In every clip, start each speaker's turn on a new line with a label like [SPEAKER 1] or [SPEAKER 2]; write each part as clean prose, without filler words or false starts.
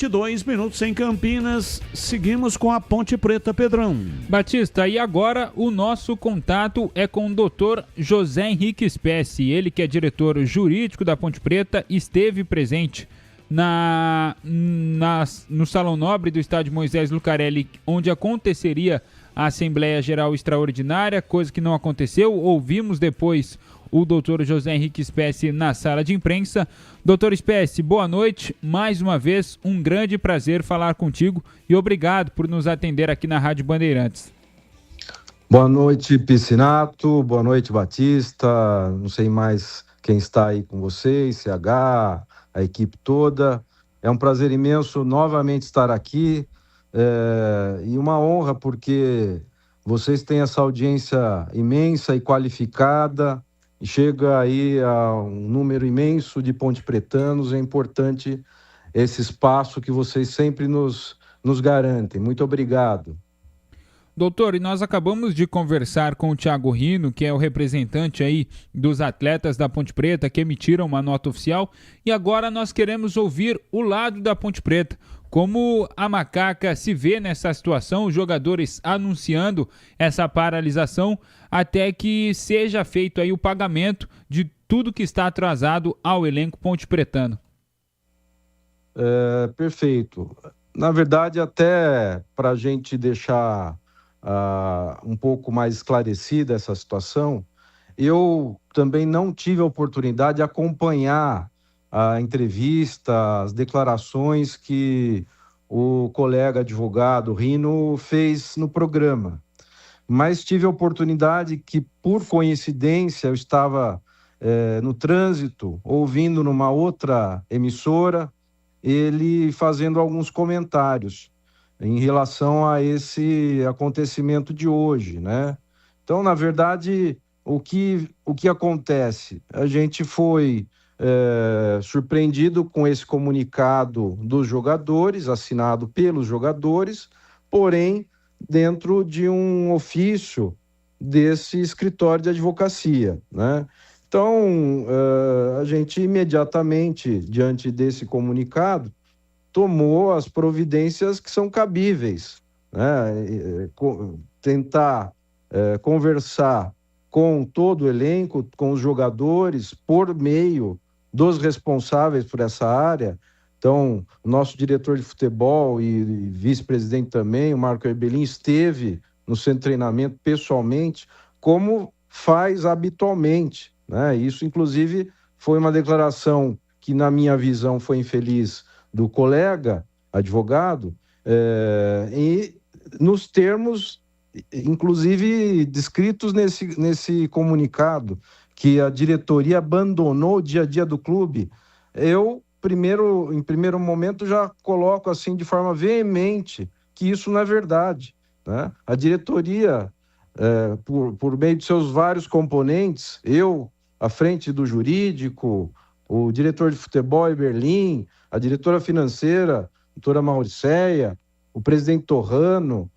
[SPEAKER 1] 22 minutos em Campinas, seguimos com a Ponte Preta, Pedrão.
[SPEAKER 2] Batista, e agora o nosso contato é com o Dr. José Henrique Spessi, ele que é diretor jurídico da Ponte Preta, esteve presente no Salão Nobre do Estádio Moisés Lucarelli, onde aconteceria a Assembleia Geral Extraordinária, coisa que não aconteceu. Ouvimos depois o doutor José Henrique Spessi na sala de imprensa. Doutor Spessi, boa noite. Mais uma vez, um grande prazer falar contigo e obrigado por nos atender aqui na Rádio Bandeirantes.
[SPEAKER 3] Boa noite, Piscinato. Boa noite, Batista. Não sei mais quem está aí com vocês, CH, a equipe toda. É um prazer imenso novamente estar aqui e uma honra porque vocês têm essa audiência imensa e qualificada e chega aí a um número imenso de pontepretanos. É importante esse espaço que vocês sempre nos garantem. Muito obrigado.
[SPEAKER 2] Doutor, e nós acabamos de conversar com o Thiago Rino, que é o representante aí dos atletas da Ponte Preta, que emitiram uma nota oficial, e agora nós queremos ouvir o lado da Ponte Preta. Como a Macaca se vê nessa situação, os jogadores anunciando essa paralisação até que seja feito aí o pagamento de tudo que está atrasado ao elenco pontepretano.
[SPEAKER 3] Perfeito. Na verdade, até para a gente deixar um pouco mais esclarecida essa situação, eu também não tive a oportunidade de acompanhar a entrevista, as declarações que o colega advogado Rino fez no programa. Mas tive a oportunidade que, por coincidência, eu estava no trânsito, ouvindo numa outra emissora, ele fazendo alguns comentários em relação a esse acontecimento de hoje, né? Então, na verdade, o que acontece? A gente foi surpreendido com esse comunicado dos jogadores, assinado pelos jogadores, porém, dentro de um ofício desse escritório de advocacia, né? Então, a gente imediatamente, diante desse comunicado, tomou as providências que são cabíveis, né? Tentar conversar com todo o elenco, com os jogadores, por meio dos responsáveis por essa área. Então, o nosso diretor de futebol e vice-presidente também, o Marco Erbelin, esteve no centro de treinamento pessoalmente, como faz habitualmente, né? Isso, inclusive, foi uma declaração que, na minha visão, foi infeliz do colega advogado, e nos termos, inclusive, descritos nesse comunicado, que a diretoria abandonou o dia a dia do clube. Eu, em primeiro momento, já coloco assim de forma veemente que isso não é verdade, né? A diretoria, por meio de seus vários componentes, eu, à frente do jurídico, o diretor de futebol, Berlim, a diretora financeira, doutora Mauriceia, o presidente Torrano,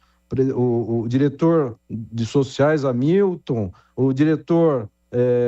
[SPEAKER 3] o diretor de sociais, Hamilton, o diretor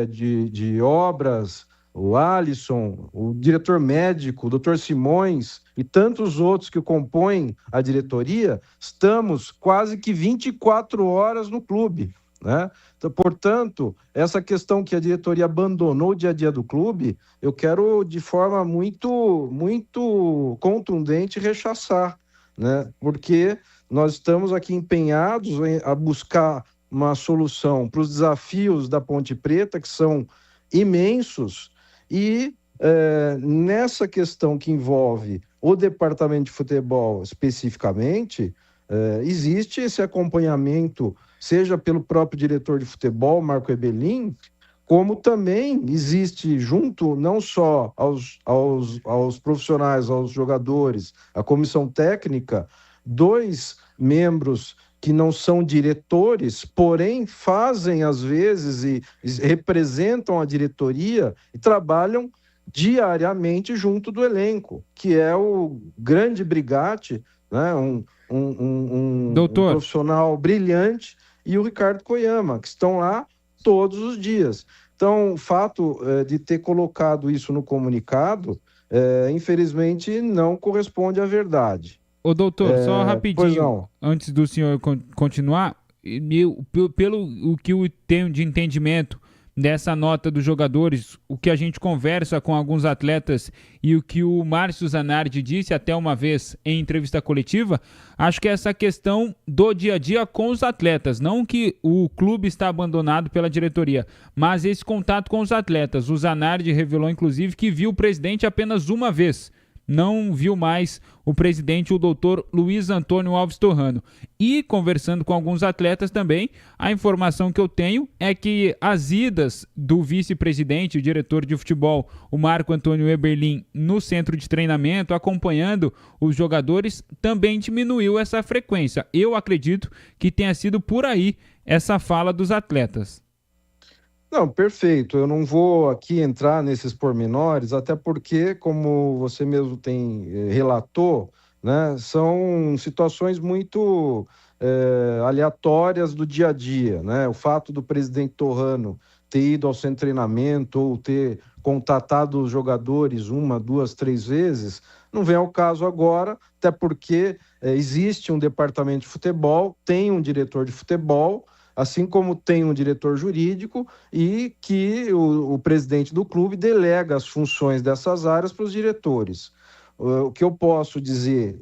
[SPEAKER 3] de obras, o Alisson, o diretor médico, o doutor Simões e tantos outros que compõem a diretoria, estamos quase que 24 horas no clube, né? Então, portanto, essa questão que a diretoria abandonou o dia a dia do clube, eu quero de forma muito, muito contundente rechaçar, né? Porque nós estamos aqui empenhados a buscar uma solução para os desafios da Ponte Preta, que são imensos, e nessa questão que envolve o departamento de futebol especificamente, existe esse acompanhamento, seja pelo próprio diretor de futebol, Marco Erbelin, como também existe junto não só aos profissionais, aos jogadores, a comissão técnica, 2 membros que não são diretores, porém fazem às vezes e representam a diretoria e trabalham diariamente junto do elenco, que é o grande Brigatti, né? Um profissional brilhante, e o Ricardo Koyama, que estão lá todos os dias. Então, o fato de ter colocado isso no comunicado infelizmente não corresponde à verdade.
[SPEAKER 2] Ô doutor, só
[SPEAKER 3] Pois
[SPEAKER 2] rapidinho,
[SPEAKER 3] não.
[SPEAKER 2] antes do senhor continuar, pelo o que eu tenho de entendimento dessa nota dos jogadores, o que a gente conversa com alguns atletas e o que o Márcio Zanardi disse até uma vez em entrevista coletiva, acho que é essa questão do dia a dia com os atletas, não que o clube está abandonado pela diretoria, mas esse contato com os atletas. O Zanardi revelou inclusive que viu o presidente apenas uma vez, não viu mais o presidente, o doutor Luiz Antônio Alves Torrano. E conversando com alguns atletas também, a informação que eu tenho é que as idas do vice-presidente, o diretor de futebol, o Marco Antônio Eberlin, no centro de treinamento, acompanhando os jogadores, também diminuiu essa frequência. Eu acredito que tenha sido por aí essa fala dos atletas.
[SPEAKER 3] Não, perfeito. Eu não vou aqui entrar nesses pormenores, até porque, como você mesmo relatou, né, são situações muito aleatórias do dia a dia, né? O fato do presidente Torrano ter ido ao centro de treinamento ou ter contatado os jogadores uma, duas, três vezes, não vem ao caso agora, até porque existe um departamento de futebol, tem um diretor de futebol, assim como tem um diretor jurídico e que o presidente do clube delega as funções dessas áreas para os diretores. O que eu posso dizer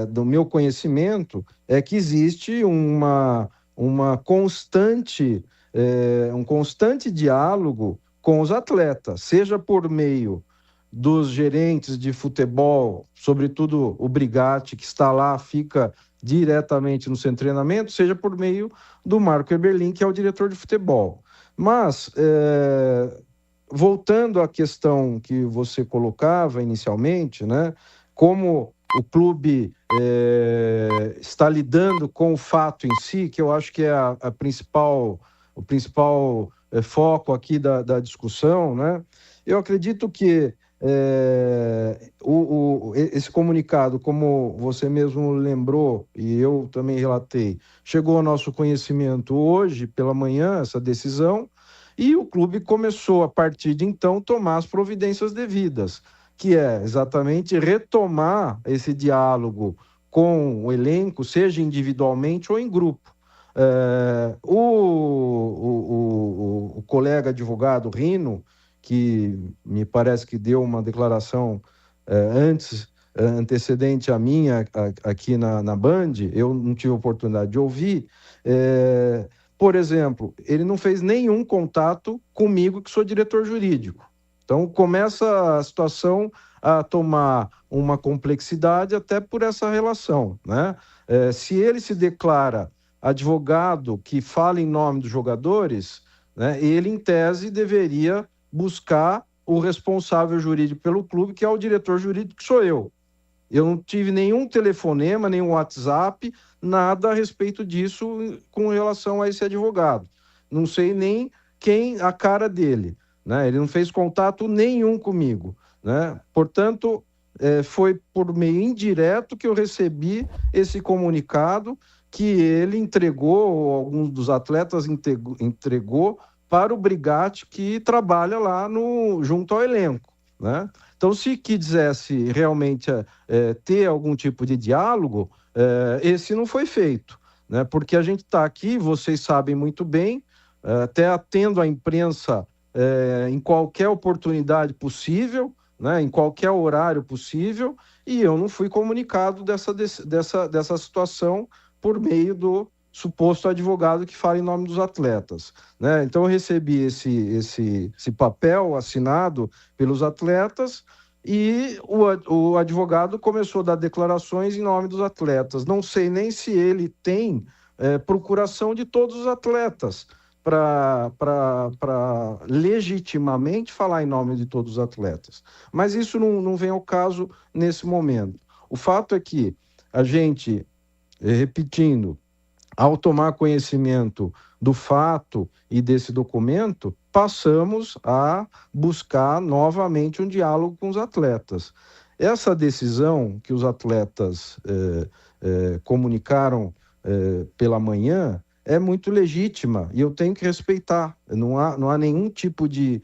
[SPEAKER 3] do meu conhecimento é que existe uma constante, um constante diálogo com os atletas, seja por meio dos gerentes de futebol, sobretudo o Brigatti, que está lá, fica diretamente no centro de treinamento, seja por meio do Marco Eberlin, que é o diretor de futebol. Mas, voltando à questão que você colocava inicialmente, né, como o clube está lidando com o fato em si, que eu acho que é o principal foco aqui da discussão, né, eu acredito que esse comunicado, como você mesmo lembrou e eu também relatei, chegou ao nosso conhecimento hoje pela manhã, essa decisão, e o clube começou, a partir de então, tomar as providências devidas, que é exatamente retomar esse diálogo com o elenco, seja individualmente ou em grupo. O colega advogado Rino, que me parece que deu uma declaração antecedente à minha aqui na Band, eu não tive oportunidade de ouvir, por exemplo, ele não fez nenhum contato comigo, que sou diretor jurídico. Então, começa a situação a tomar uma complexidade até por essa relação, né? Se ele se declara advogado que fala em nome dos jogadores, né, ele, em tese, deveria buscar o responsável jurídico pelo clube, que é o diretor jurídico, que sou eu. Eu não tive nenhum telefonema, nenhum WhatsApp, nada a respeito disso com relação a esse advogado. Não sei nem a cara dele, né? Ele não fez contato nenhum comigo, né? Portanto, foi por meio indireto que eu recebi esse comunicado que ele entregou, alguns dos atletas entregou para o Brigatti, que trabalha lá junto ao elenco, né? Então, se quisesse realmente ter algum tipo de diálogo, esse não foi feito, né? Porque a gente está aqui, vocês sabem muito bem, até atendo a imprensa em qualquer oportunidade possível, né? Em qualquer horário possível, e eu não fui comunicado dessa situação por meio do suposto advogado que fala em nome dos atletas, né? Então eu recebi esse papel assinado pelos atletas e o advogado começou a dar declarações em nome dos atletas. Não sei nem se ele tem procuração de todos os atletas para legitimamente falar em nome de todos os atletas. Mas isso não vem ao caso nesse momento. O fato é que a gente, repetindo, ao tomar conhecimento do fato e desse documento, passamos a buscar novamente um diálogo com os atletas. Essa decisão que os atletas comunicaram pela manhã, é muito legítima e eu tenho que respeitar. Não há nenhum tipo de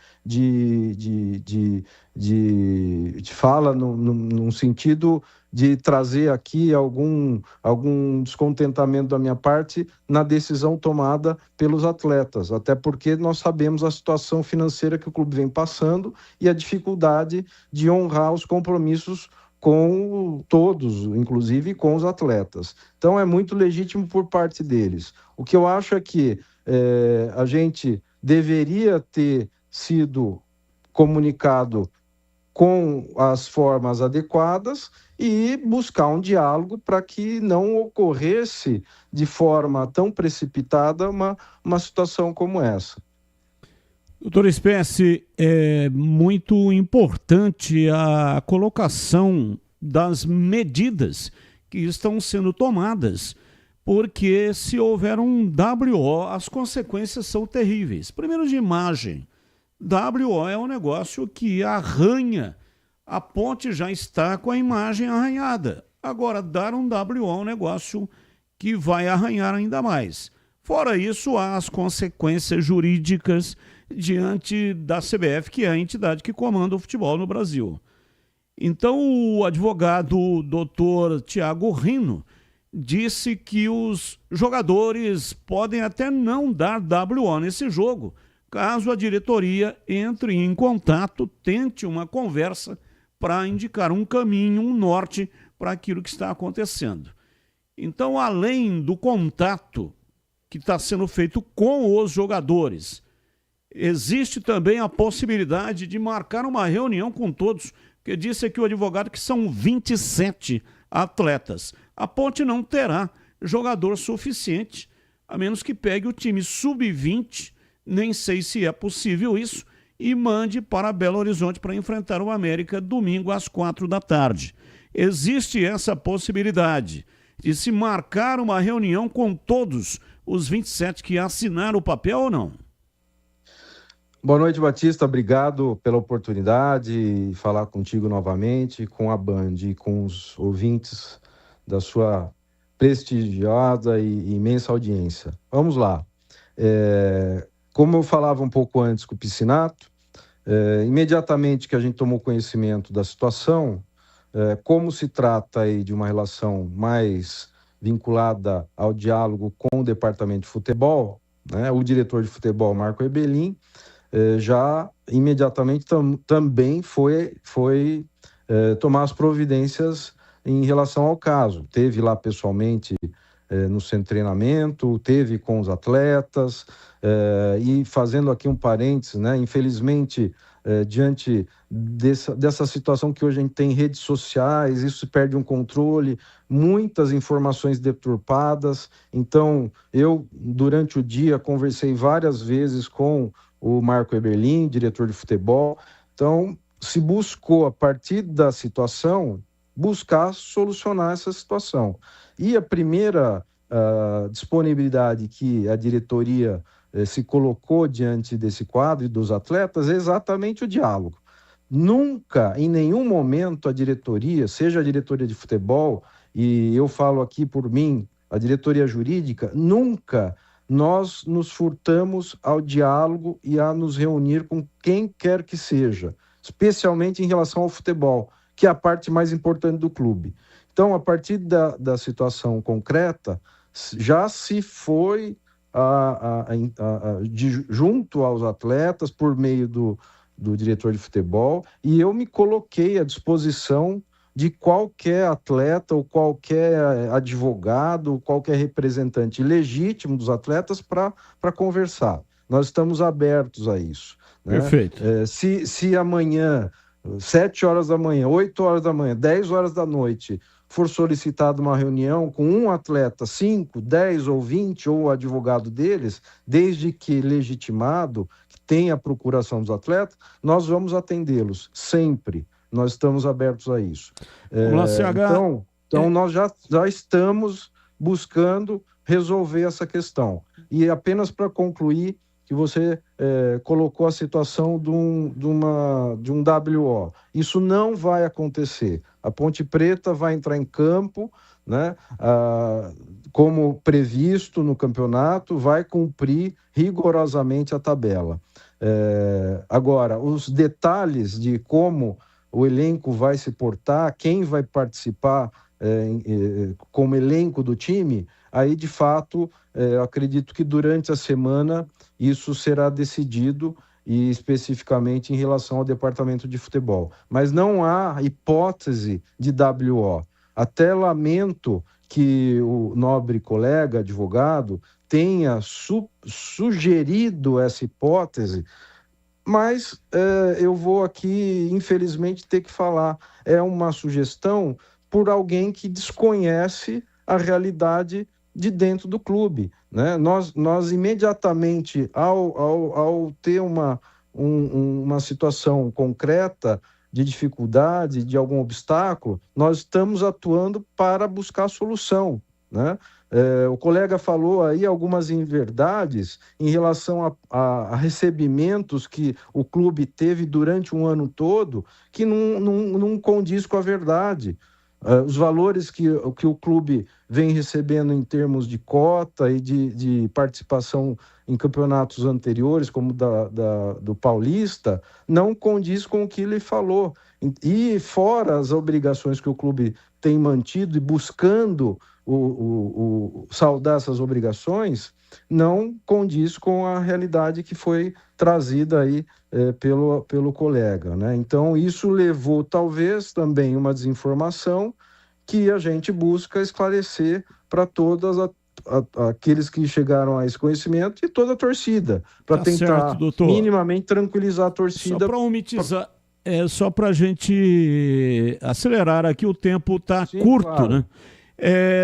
[SPEAKER 3] fala num sentido de trazer aqui algum descontentamento da minha parte na decisão tomada pelos atletas, até porque nós sabemos a situação financeira que o clube vem passando e a dificuldade de honrar os compromissos com todos, inclusive com os atletas. Então é muito legítimo por parte deles. O que eu acho é que a gente deveria ter sido comunicado com as formas adequadas e buscar um diálogo para que não ocorresse de forma tão precipitada uma situação como essa.
[SPEAKER 1] Doutor Espécie, é muito importante a colocação das medidas que estão sendo tomadas, porque se houver um WO, as consequências são terríveis. Primeiro, de imagem. WO é um negócio que arranha. A ponte já está com a imagem arranhada. Agora, dar um WO é um negócio que vai arranhar ainda mais. Fora isso, há as consequências jurídicas diante da CBF, que é a entidade que comanda o futebol no Brasil. Então, o advogado Dr. Thiago Rino disse que os jogadores podem até não dar WO nesse jogo, caso a diretoria entre em contato, tente uma conversa para indicar um caminho, um norte para aquilo que está acontecendo. Então, além do contato que está sendo feito com os jogadores, existe também a possibilidade de marcar uma reunião com todos, porque disse aqui o advogado que são 27 atletas. A Ponte não terá jogador suficiente, a menos que pegue o time sub-20, nem sei se é possível isso, e mande para Belo Horizonte para enfrentar o América domingo às 16h. Existe essa possibilidade de se marcar uma reunião com todos os 27 que assinaram o papel ou não?
[SPEAKER 3] Boa noite, Batista. Obrigado pela oportunidade de falar contigo novamente, com a Band e com os ouvintes da sua prestigiosa e imensa audiência. Vamos lá. Como eu falava um pouco antes com o Piscinato, imediatamente que a gente tomou conhecimento da situação, como se trata aí de uma relação mais vinculada ao diálogo com o departamento de futebol, né, o diretor de futebol, Marco Ebelin, já imediatamente também foi tomar as providências em relação ao caso. Teve lá pessoalmente no centro de treinamento, teve com os atletas, e fazendo aqui um parênteses, né, infelizmente, diante dessa situação que hoje a gente tem em redes sociais, isso se perde um controle, muitas informações deturpadas. Então, eu, durante o dia, conversei várias vezes com o Marco Eberlin, diretor de futebol. Então, se buscou, a partir da situação, buscar solucionar essa situação. E a primeira disponibilidade que a diretoria se colocou diante desse quadro e dos atletas é exatamente o diálogo. Nunca, em nenhum momento, a diretoria, seja a diretoria de futebol, e eu falo aqui por mim, a diretoria jurídica, nunca nós nos furtamos ao diálogo e a nos reunir com quem quer que seja, especialmente em relação ao futebol, que é a parte mais importante do clube. Então, a partir da situação concreta, já se foi junto aos atletas por meio do diretor de futebol, e eu me coloquei à disposição de qualquer atleta ou qualquer advogado, ou qualquer representante legítimo dos atletas para conversar. Nós estamos abertos a isso, né?
[SPEAKER 1] Perfeito.
[SPEAKER 3] Se amanhã, 7 horas da manhã, 8 horas da manhã, 10 horas da noite, for solicitada uma reunião com um atleta, 5, 10 ou 20, ou o advogado deles, desde que legitimado, que tenha a procuração dos atletas, nós vamos atendê-los sempre. Nós estamos abertos a isso. Então nós já estamos buscando resolver essa questão. E apenas para concluir, que você colocou a situação de um WO. Isso não vai acontecer. A Ponte Preta vai entrar em campo, né, como previsto no campeonato, vai cumprir rigorosamente a tabela. Agora, os detalhes de como o elenco vai se portar, quem vai participar como elenco do time, aí de fato eu acredito que durante a semana isso será decidido, e especificamente em relação ao departamento de futebol. Mas não há hipótese de WO. Até lamento que o nobre colega advogado tenha sugerido essa hipótese, mas eu vou aqui, infelizmente, ter que falar. É uma sugestão por alguém que desconhece a realidade de dentro do clube, né? Nós imediatamente, ao ter uma situação concreta de dificuldade, de algum obstáculo, nós estamos atuando para buscar a solução, né? O colega falou aí algumas inverdades em relação a recebimentos que o clube teve durante um ano todo, que não condiz com a verdade. Os valores que o clube vem recebendo em termos de cota e de participação em campeonatos anteriores, como do Paulista, não condiz com o que ele falou. E fora as obrigações que o clube tem mantido e buscando saldar essas obrigações, não condiz com a realidade que foi trazida aí pelo colega, né? Então, isso levou talvez também uma desinformação que a gente busca esclarecer para todos aqueles que chegaram a esse conhecimento e toda a torcida, para tentar
[SPEAKER 1] certo,
[SPEAKER 3] minimamente tranquilizar a torcida.
[SPEAKER 1] Só para omitizar, só para a gente acelerar aqui, o tempo está curto, claro, né?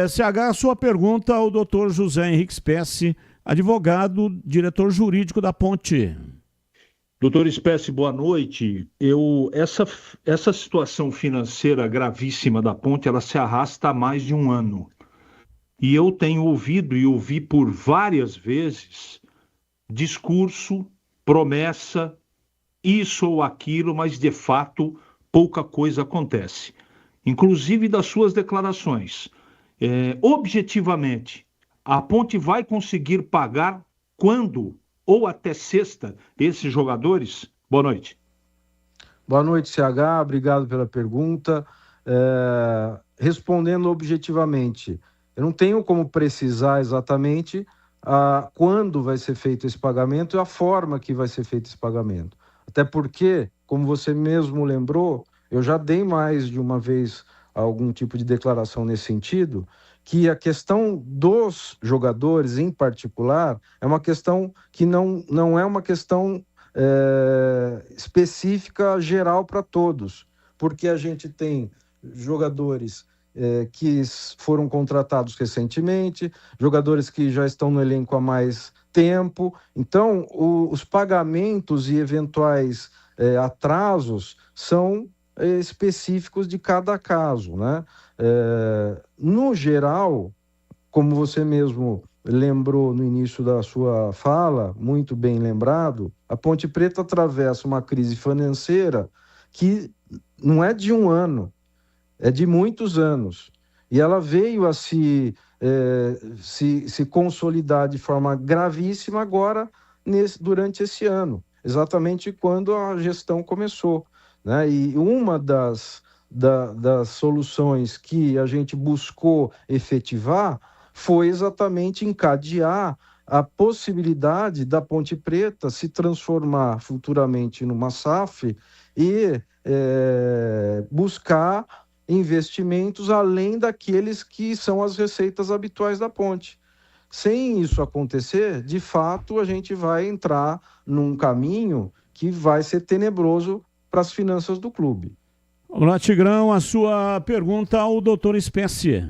[SPEAKER 1] CH, a sua pergunta ao doutor José Henrique Spessi, advogado, diretor jurídico da Ponte.
[SPEAKER 4] Doutor Spessi, boa noite. Essa situação financeira gravíssima da Ponte, ela se arrasta há mais de um ano. E eu tenho ouvido e ouvi por várias vezes discurso, promessa, isso ou aquilo, mas de fato pouca coisa acontece. Inclusive das suas declarações. Objetivamente, a Ponte vai conseguir pagar quando ou até sexta esses jogadores? Boa noite.
[SPEAKER 3] Boa noite, CH, obrigado pela pergunta. Respondendo objetivamente, eu não tenho como precisar exatamente quando vai ser feito esse pagamento e a forma que vai ser feito esse pagamento. Até porque, como você mesmo lembrou, eu já dei mais de uma vez algum tipo de declaração nesse sentido, que a questão dos jogadores em particular é uma questão que não é uma questão específica geral para todos, porque a gente tem jogadores que foram contratados recentemente, jogadores que já estão no elenco há mais tempo, então os pagamentos e eventuais atrasos são específicos de cada caso, né? No geral, como você mesmo lembrou no início da sua fala, muito bem lembrado, a Ponte Preta atravessa uma crise financeira que não é de um ano, é de muitos anos. E ela veio a se consolidar de forma gravíssima agora, durante esse ano, exatamente quando a gestão começou, né? E uma das soluções que a gente buscou efetivar foi exatamente encadear a possibilidade da Ponte Preta se transformar futuramente numa SAF e buscar investimentos além daqueles que são as receitas habituais da Ponte. Sem isso acontecer, de fato, a gente vai entrar num caminho que vai ser tenebroso para as finanças do clube.
[SPEAKER 1] Olá, Tigrão, a sua pergunta ao doutor Spessi.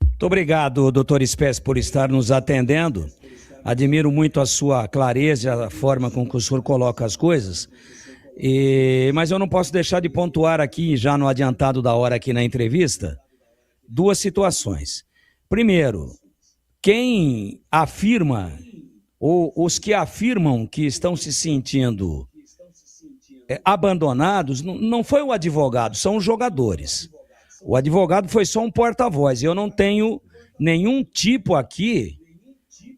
[SPEAKER 5] Muito obrigado, doutor Spessi, por estar nos atendendo. Admiro muito a sua clareza, a forma com que o senhor coloca as coisas. Mas eu não posso deixar de pontuar aqui, já no adiantado da hora aqui na entrevista, duas situações. Primeiro, quem afirma os que afirmam que estão se sentindo abandonados, não foi o advogado, são os jogadores. O advogado foi só um porta-voz. Eu não tenho nenhum tipo aqui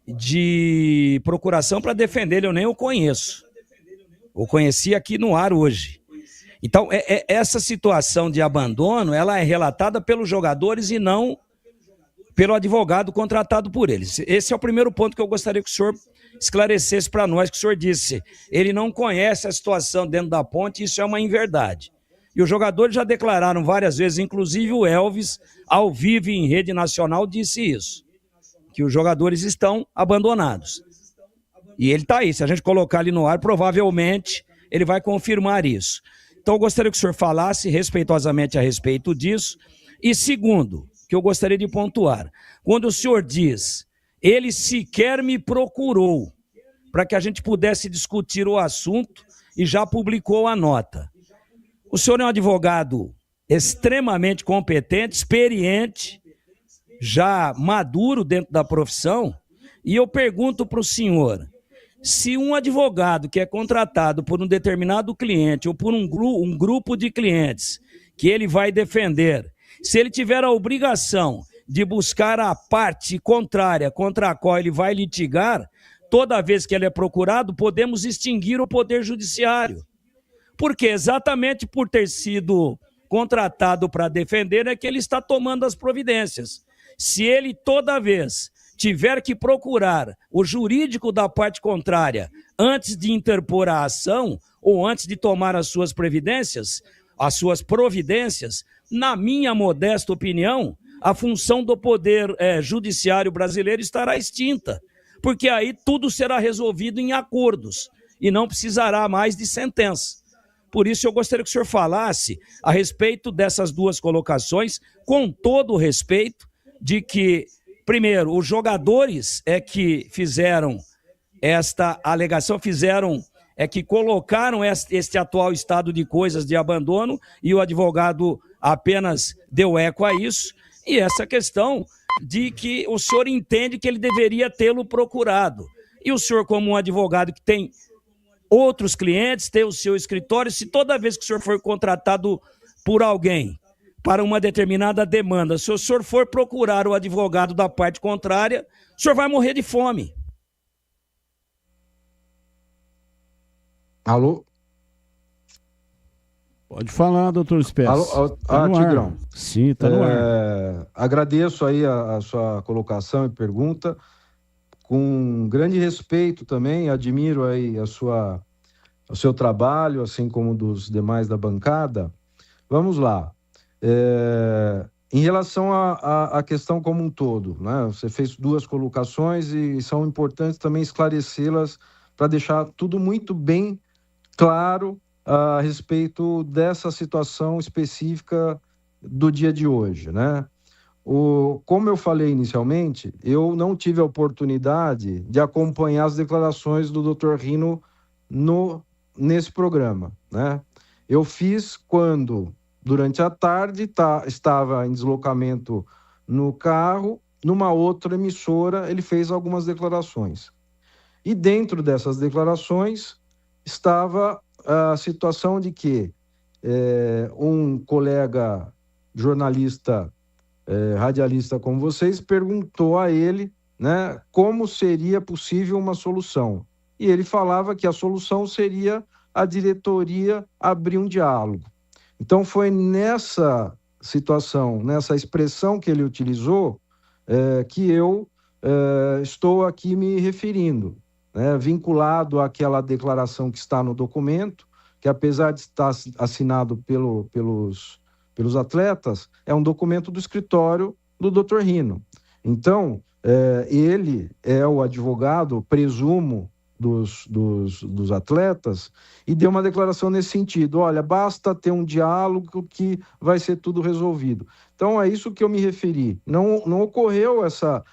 [SPEAKER 5] de procuração para defender ele, eu nem o conheço. O conheci aqui no ar hoje. Então, essa situação de abandono, ela é relatada pelos jogadores e não pelo advogado contratado por eles. Esse é o primeiro ponto que eu gostaria que o senhor esclarecesse para nós, que o senhor disse. Ele não conhece a situação dentro da ponte, isso é uma inverdade. E os jogadores já declararam várias vezes, inclusive o Elvis, ao vivo em rede nacional, disse isso, que os jogadores estão abandonados. E ele está aí, se a gente colocar ele no ar, provavelmente ele vai confirmar isso. Então eu gostaria que o senhor falasse respeitosamente a respeito disso. E segundo, que eu gostaria de pontuar, quando o senhor diz, ele sequer me procurou para que a gente pudesse discutir o assunto e já publicou a nota. O senhor é um advogado extremamente competente, experiente, já maduro dentro da profissão, e eu pergunto para o senhor, se um advogado que é contratado por um determinado cliente ou por um grupo de clientes que ele vai defender, se ele tiver a obrigação de buscar a parte contrária contra a qual ele vai litigar, toda vez que ele é procurado, podemos extinguir o poder judiciário. Porque exatamente por ter sido contratado para defender é que ele está tomando as providências. Se ele toda vez tiver que procurar o jurídico da parte contrária antes de interpor a ação ou antes de tomar as suas providências, na minha modesta opinião, a função do poder judiciário brasileiro estará extinta, porque aí tudo será resolvido em acordos e não precisará mais de sentença. Por isso eu gostaria que o senhor falasse a respeito dessas duas colocações, com todo o respeito de que, primeiro, os jogadores que fizeram esta alegação, que colocaram este atual estado de coisas de abandono e o advogado apenas deu eco a isso, e essa questão de que o senhor entende que ele deveria tê-lo procurado. E o senhor, como um advogado que tem outros clientes, tem o seu escritório, se toda vez que o senhor for contratado por alguém para uma determinada demanda, se o senhor for procurar o advogado da parte contrária, o senhor vai morrer de fome.
[SPEAKER 3] Alô?
[SPEAKER 1] Pode falar, doutor Spes.
[SPEAKER 3] Tigrão.
[SPEAKER 1] Sim, está no ar.
[SPEAKER 3] Agradeço aí a sua colocação e pergunta. Com grande respeito também, admiro aí o seu trabalho, assim como dos demais da bancada. Vamos lá. Em relação à questão como um todo, né? Você fez duas colocações e são importantes também esclarecê-las para deixar tudo muito bem claro a respeito dessa situação específica do dia de hoje, né? Como eu falei inicialmente, eu não tive a oportunidade de acompanhar as declarações do Dr. Rino nesse programa, né? Eu fiz quando, durante a tarde, estava em deslocamento no carro, numa outra emissora, ele fez algumas declarações. E dentro dessas declarações estava a situação de que um colega jornalista, radialista como vocês, perguntou a ele, né, como seria possível uma solução. E ele falava que a solução seria a diretoria abrir um diálogo. Então foi nessa situação, nessa expressão que ele utilizou, que eu estou aqui me referindo, né, vinculado àquela declaração que está no documento, que apesar de estar assinado pelos atletas, é um documento do escritório do Dr. Rino. Então, ele é o advogado, presumo, dos atletas, e deu uma declaração nesse sentido: olha, basta ter um diálogo que vai ser tudo resolvido. Então, é isso que eu me referi. Não ocorreu essa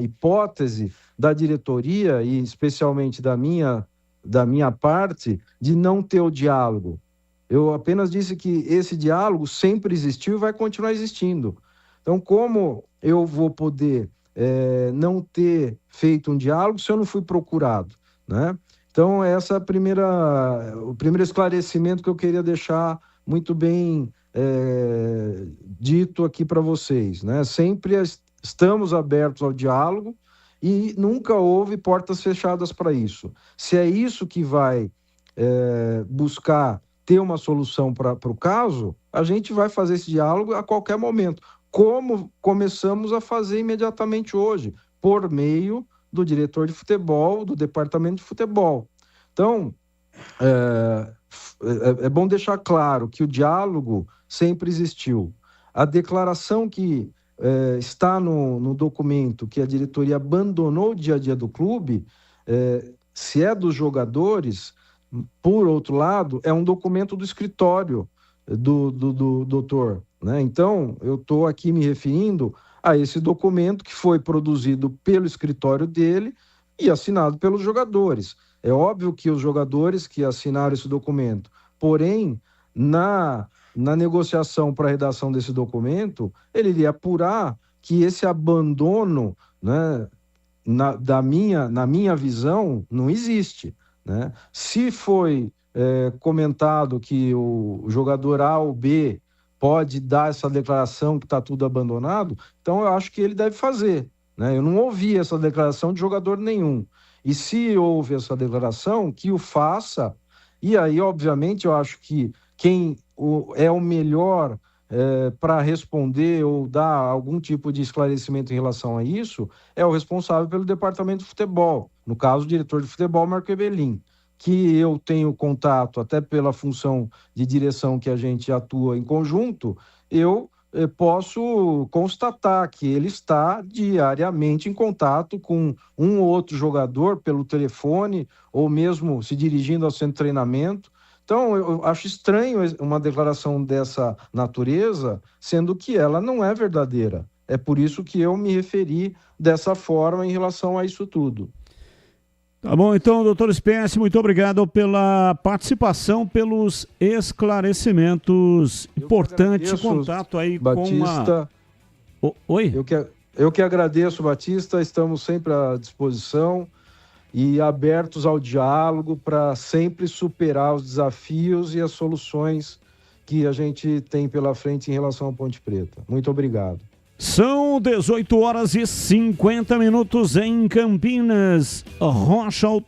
[SPEAKER 3] hipótese da diretoria, e especialmente da minha parte, de não ter o diálogo. Eu apenas disse que esse diálogo sempre existiu e vai continuar existindo. Então, como eu vou poder não ter feito um diálogo se eu não fui procurado, né? Então, essa é o primeiro esclarecimento que eu queria deixar muito bem dito aqui para vocês, né? Sempre estamos abertos ao diálogo e nunca houve portas fechadas para isso. Se é isso que vai buscar ter uma solução para o caso, a gente vai fazer esse diálogo a qualquer momento, como começamos a fazer imediatamente hoje, por meio do diretor de futebol, do departamento de futebol. Então, é bom deixar claro que o diálogo sempre existiu. A declaração que está no documento que a diretoria abandonou o dia a dia do clube, se é dos jogadores, por outro lado, é um documento do escritório do doutor, né? Então, eu estou aqui me referindo a esse documento que foi produzido pelo escritório dele e assinado pelos jogadores. É óbvio que os jogadores que assinaram esse documento, porém, na negociação para a redação desse documento, ele iria apurar que esse abandono, né, na minha visão, não existe, né? Se foi comentado que o jogador A ou B pode dar essa declaração que está tudo abandonado, então eu acho que ele deve fazer, né? Eu não ouvi essa declaração de jogador nenhum. E se houve essa declaração, que o faça. E aí, obviamente, eu acho que quem é o melhor para responder ou dar algum tipo de esclarecimento em relação a isso é o responsável pelo departamento de futebol. No caso, o diretor de futebol, Marco Ebelin, que eu tenho contato, até pela função de direção que a gente atua em conjunto, eu posso constatar que ele está diariamente em contato com um ou outro jogador pelo telefone ou mesmo se dirigindo ao centro de treinamento. Então, eu acho estranho uma declaração dessa natureza, sendo que ela não é verdadeira. É por isso que eu me referi dessa forma em relação a isso tudo.
[SPEAKER 1] Tá bom, então, doutor Spence, muito obrigado pela participação, pelos esclarecimentos. Importante contato aí
[SPEAKER 3] Batista,
[SPEAKER 1] com a... Oi?
[SPEAKER 3] Eu que agradeço, Batista, estamos sempre à disposição e abertos ao diálogo para sempre superar os desafios e as soluções que a gente tem pela frente em relação à Ponte Preta. Muito obrigado.
[SPEAKER 1] São 18 horas e 50 minutos em Campinas. Rocha Auto